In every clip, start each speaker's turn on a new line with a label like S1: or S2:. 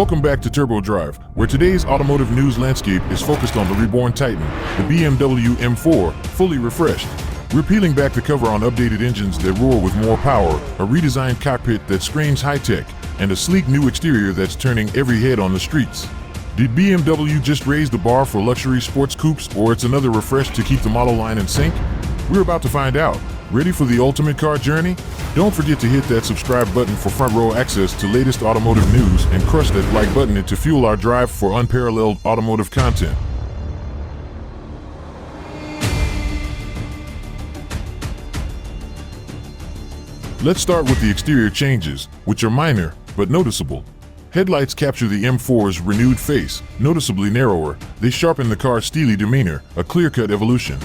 S1: Welcome back to Turbo Drive, where today's automotive news landscape is focused on the reborn titan, the BMW M4, fully refreshed. We're peeling back the cover on updated engines that roar with more power, a redesigned cockpit that screams high-tech, and a sleek new exterior that's turning every head on the streets. Did BMW just raise the bar for luxury sports coupes, or it's another refresh to keep the model line in sync? We're about to find out. Ready for the ultimate car journey? Don't forget to hit that subscribe button for front row access to latest automotive news and crush that like button to fuel our drive for unparalleled automotive content. Let's start with the exterior changes, which are minor but noticeable. Headlights capture the M4's renewed face, noticeably narrower. They sharpen the car's steely demeanor, a clear-cut evolution.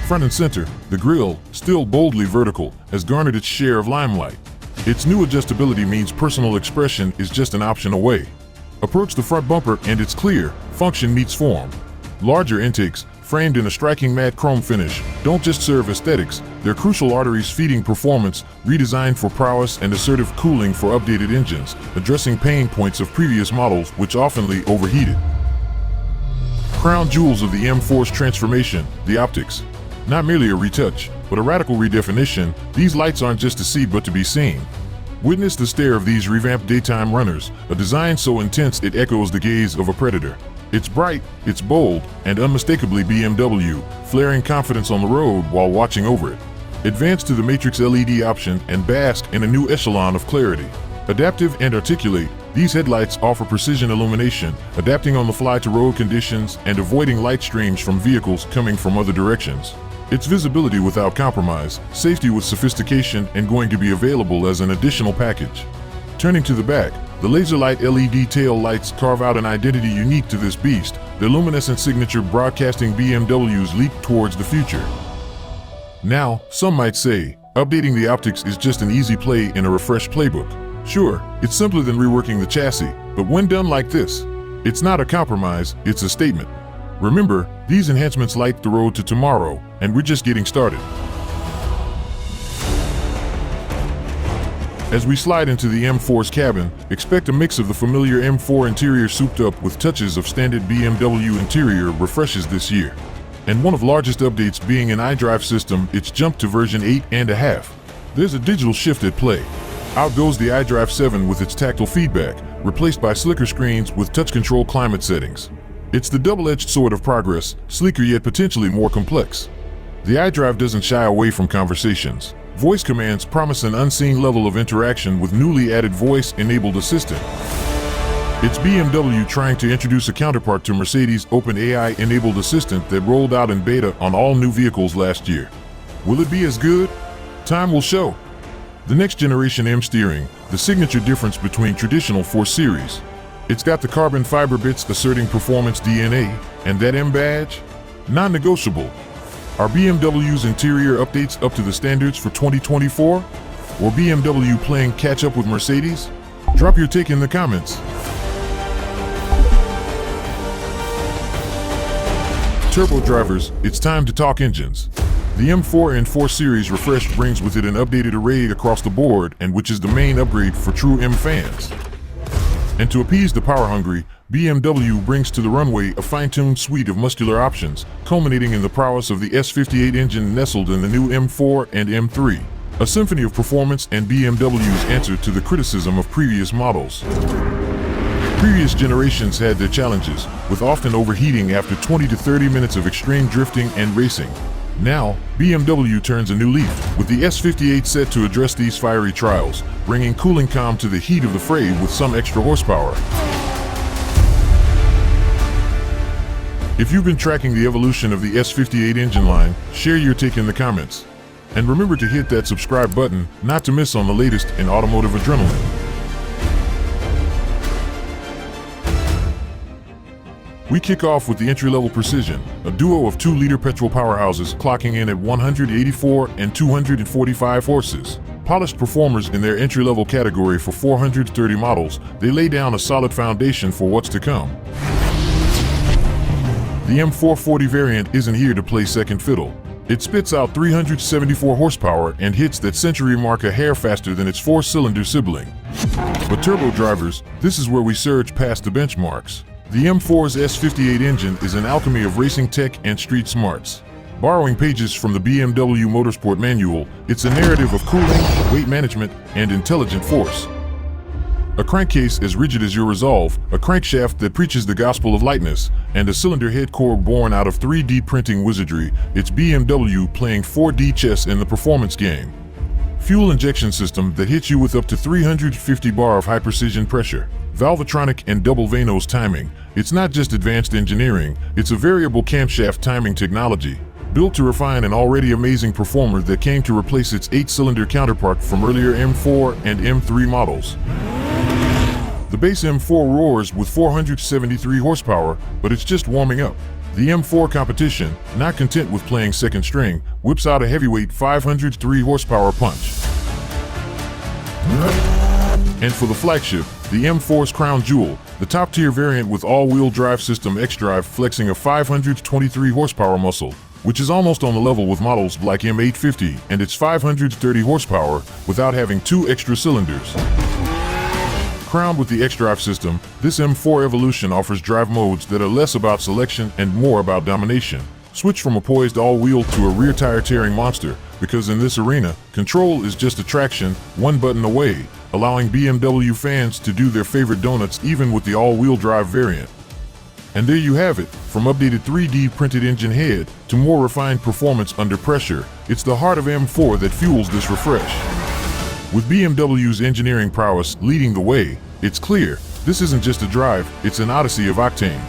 S1: Front and center, the grille, still boldly vertical, has garnered its share of limelight. Its new adjustability means personal expression is just an option away. Approach the front bumper and it's clear, function meets form. Larger intakes, framed in a striking matte chrome finish, don't just serve aesthetics, they're crucial arteries feeding performance, redesigned for prowess and assertive cooling for updated engines, addressing pain points of previous models which oftenly overheated. Crown jewels of the M4's transformation, the optics. Not merely a retouch, but a radical redefinition, these lights aren't just to see but to be seen. Witness the stare of these revamped daytime runners, a design so intense it echoes the gaze of a predator. It's bright, it's bold, and unmistakably BMW, flaring confidence on the road while watching over it. Advance to the Matrix LED option and bask in a new echelon of clarity. Adaptive and articulate, these headlights offer precision illumination, adapting on the fly to road conditions and avoiding light streams from vehicles coming from other directions. It's visibility without compromise, safety with sophistication, and going to be available as an additional package. Turning to the back, the laser-light LED tail lights carve out an identity unique to this beast, their luminescent signature broadcasting BMW's leap towards the future. Now, some might say, updating the optics is just an easy play in a refreshed playbook. Sure, it's simpler than reworking the chassis, but when done like this, it's not a compromise, it's a statement. Remember, these enhancements light the road to tomorrow, and we're just getting started. As we slide into the M4's cabin, expect a mix of the familiar M4 interior souped up with touches of standard BMW interior refreshes this year. And one of the largest updates being an iDrive system, it's jumped to version 8.5. There's a digital shift at play. Out goes the iDrive 7 with its tactile feedback, replaced by slicker screens with touch control climate settings. It's the double-edged sword of progress, sleeker yet potentially more complex. The iDrive doesn't shy away from conversations. Voice commands promise an unseen level of interaction with newly added voice-enabled assistant. It's BMW trying to introduce a counterpart to Mercedes' open AI-enabled assistant that rolled out in beta on all new vehicles last year. Will it be as good? Time will show. The next generation M steering, the signature difference between traditional 4 Series. It's got the carbon fiber bits asserting performance DNA, and that M badge? Non-negotiable. Are BMW's interior updates up to the standards for 2024? Or BMW playing catch-up with Mercedes? Drop your take in the comments. Turbo drivers, it's time to talk engines. The M4 and 4 Series refresh brings with it an updated array across the board, and which is the main upgrade for true M fans. And to appease the power-hungry, BMW brings to the runway a fine-tuned suite of muscular options, culminating in the prowess of the S58 engine nestled in the new M4 and M3. A symphony of performance and BMW's answer to the criticism of previous models. Previous generations had their challenges, with often overheating after 20 to 30 minutes of extreme drifting and racing. Now, BMW turns a new leaf, with the S58 set to address these fiery trials, bringing cooling calm to the heat of the fray with some extra horsepower. If you've been tracking the evolution of the S58 engine line, share your take in the comments. And remember to hit that subscribe button, not to miss on the latest in automotive adrenaline. We kick off with the entry-level Precision, a duo of 2-liter petrol powerhouses clocking in at 184 and 245 horses. Polished performers in their entry-level category for 430 models, they lay down a solid foundation for what's to come. The M440 variant isn't here to play second fiddle. It spits out 374 horsepower and hits that century mark a hair faster than its four-cylinder sibling. But turbo drivers, this is where we surge past the benchmarks. The M4's S58 engine is an alchemy of racing tech and street smarts. Borrowing pages from the BMW Motorsport manual, it's a narrative of cooling, weight management, and intelligent force. A crankcase as rigid as your resolve, a crankshaft that preaches the gospel of lightness, and a cylinder head core born out of 3D printing wizardry, it's BMW playing 4D chess in the performance game. Fuel injection system that hits you with up to 350 bar of high-precision pressure. Valvetronic and double Vanos timing. It's not just advanced engineering, it's a variable camshaft timing technology, built to refine an already amazing performer that came to replace its 8-cylinder counterpart from earlier M4 and M3 models. The base M4 roars with 473 horsepower, but it's just warming up. The M4 competition, not content with playing second string, whips out a heavyweight 503 horsepower punch. And for the flagship, the M4's crown jewel, the top-tier variant with all-wheel drive system X-Drive flexing a 523 horsepower muscle, which is almost on the level with models like M850 and its 530 horsepower without having 2 extra cylinders. Crowned with the X-Drive system, this M4 Evolution offers drive modes that are less about selection and more about domination. Switch from a poised all-wheel to a rear tire-tearing monster, because in this arena, control is just a traction, one button away, allowing BMW fans to do their favorite donuts even with the all-wheel drive variant. And there you have it, from updated 3D printed engine head to more refined performance under pressure, it's the heart of M4 that fuels this refresh. With BMW's engineering prowess leading the way, it's clear, this isn't just a drive, it's an odyssey of octane.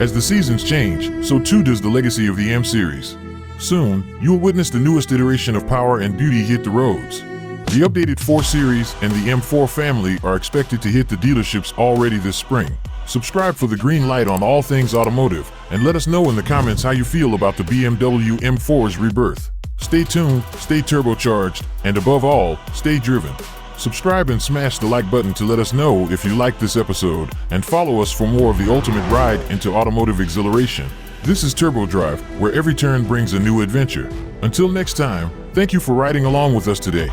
S1: As the seasons change, so too does the legacy of the M series. Soon, you'll witness the newest iteration of power and beauty hit the roads. The updated 4 Series and the M4 family are expected to hit the dealerships already this spring. Subscribe for the green light on all things automotive, and let us know in the comments how you feel about the BMW M4's rebirth. Stay tuned, stay turbocharged, and above all, stay driven. Subscribe and smash the like button to let us know if you liked this episode, and follow us for more of the ultimate ride into automotive exhilaration. This is Turbo Drive, where every turn brings a new adventure. Until next time, thank you for riding along with us today.